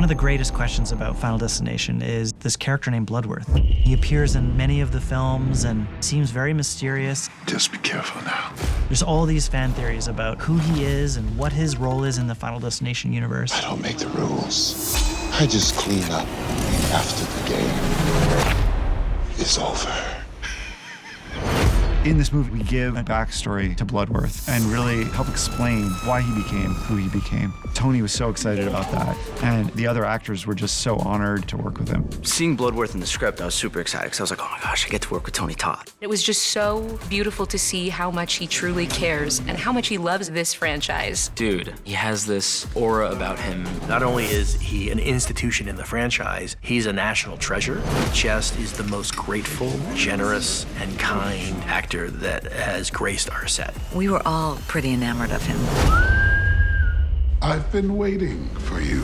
One of the greatest questions about Final Destination is this character named Bloodworth. He appears in many of the films and seems very mysterious. Just be careful now. There's all these fan theories about who he is and what his role is in the Final Destination universe. I don't make the rules. I just clean up after the game is over. In this movie, we give a backstory to Bloodworth and really help explain why he became who he became. Tony was so excited about that, and the other actors were just so honored to work with him. Seeing Bloodworth in the script, I was super excited because I was like, oh my gosh, I get to work with Tony Todd. It was just so beautiful to see how much he truly cares and how much he loves this franchise. Dude, he has this aura about him. Not only is he an institution in the franchise, he's a national treasure. He just is the most grateful, generous, and kind actor that has graced our set. We were all pretty enamored of him. I've been waiting for you.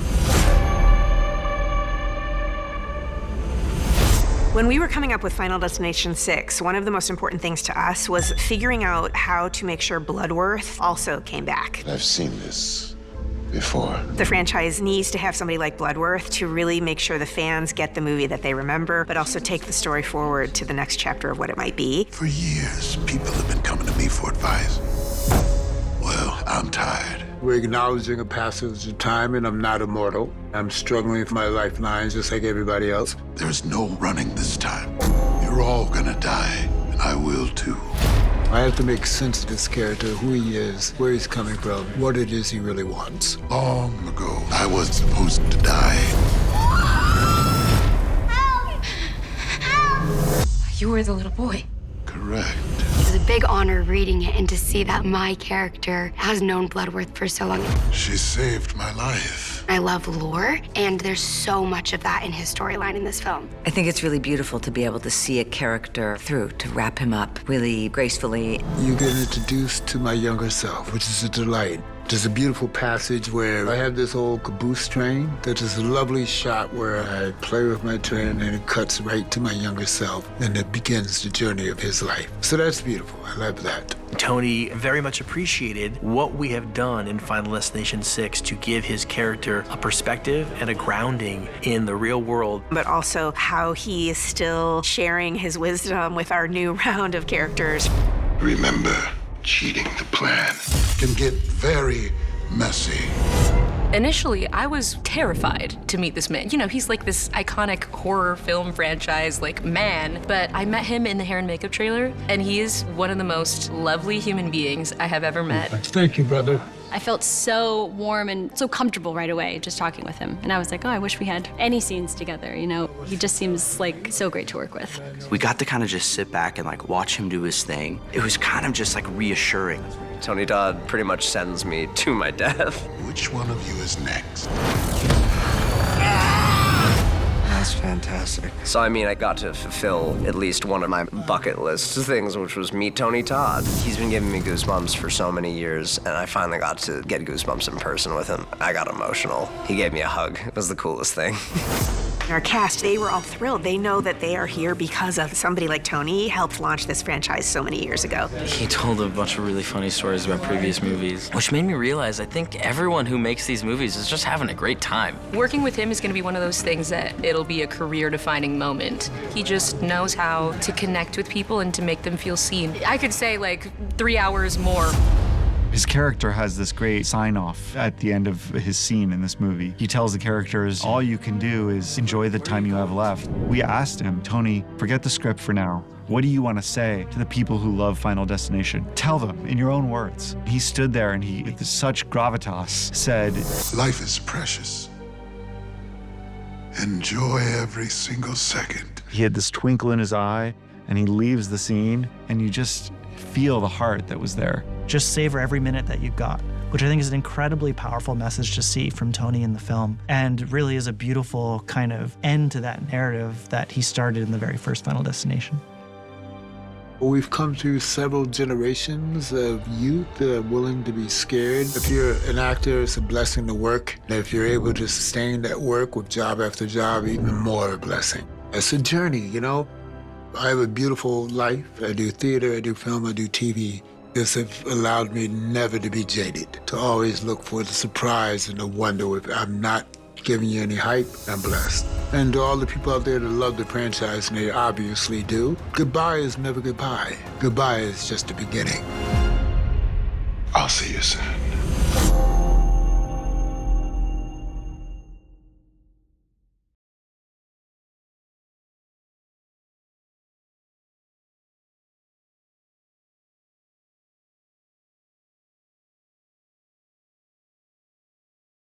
When we were coming up with Final Destination 6, one of the most important things to us was figuring out how to make sure Bloodworth also came back. I've seen this before. The franchise needs to have somebody like Bloodworth to really make sure the fans get the movie that they remember, but also take the story forward to the next chapter of what it might be. For years, people have been coming to me for advice. Well, I'm tired. We're acknowledging a passage of time, and I'm not immortal. I'm struggling with my lifelines just like everybody else. There's no running this time. You're all gonna die, and I will too. I have to make sense of this character, who he is, where he's coming from, what it is he really wants. Long ago, I was supposed to die. You were the little boy. Correct. It was a big honor reading it and to see that my character has known Bloodworth for so long. She saved my life. I love lore, and there's so much of that in his storyline in this film. I think it's really beautiful to be able to see a character through, to wrap him up really gracefully. You get introduced to my younger self, which is a delight. There's a beautiful passage where I have this old caboose train. There's this lovely shot where I play with my train and it cuts right to my younger self, and it begins the journey of his life. So that's beautiful. I love that. Tony very much appreciated what we have done in Final Destination 6 to give his character a perspective and a grounding in the real world. But also how he is still sharing his wisdom with our new round of characters. Remember, cheating the plan can get very messy. Initially, I was terrified to meet this man. You know, he's like this iconic horror film franchise, like, man. But I met him in the hair and makeup trailer, and he is one of the most lovely human beings I have ever met. Thank you, brother. I felt so warm and so comfortable right away just talking with him. And I was like, oh, I wish we had any scenes together, you know? He just seems like so great to work with. We got to kind of just sit back and like watch him do his thing. It was kind of just like reassuring. Tony Todd pretty much sends me to my death. Which one of you is next? That's fantastic. So, I mean, I got to fulfill at least one of my bucket list things, which was meet Tony Todd. He's been giving me goosebumps for so many years, and I finally got to get goosebumps in person with him. I got emotional. He gave me a hug. It was the coolest thing. Our cast, they were all thrilled. They know that they are here because of somebody like Tony. He helped launch this franchise so many years ago. He told a bunch of really funny stories about previous movies, which made me realize I think everyone who makes these movies is just having a great time. Working with him is going to be one of those things that it'll be a career-defining moment. He just knows how to connect with people and to make them feel seen. I could say like 3 hours more. His character has this great sign-off at the end of his scene in this movie. He tells the characters, all you can do is enjoy the time you have left. We asked him, Tony, forget the script for now. What do you want to say to the people who love Final Destination? Tell them in your own words. He stood there and he, with such gravitas, said, Life is precious. Enjoy every single second. He had this twinkle in his eye, and he leaves the scene, and you just feel the heart that was there. Just savor every minute that you've got, which I think is an incredibly powerful message to see from Tony in the film, and really is a beautiful kind of end to that narrative that he started in the very first Final Destination. We've come through several generations of youth that are willing to be scared. If you're an actor, it's a blessing to work. And if you're able to sustain that work with job after job, even more a blessing. It's a journey, you know? I have a beautiful life. I do theater, I do film, I do TV. This has allowed me never to be jaded, to always look for the surprise and the wonder if I'm not giving you any hype, I'm blessed. And to all the people out there that love the franchise, and they obviously do, goodbye is never goodbye. Goodbye is just the beginning. I'll see you soon.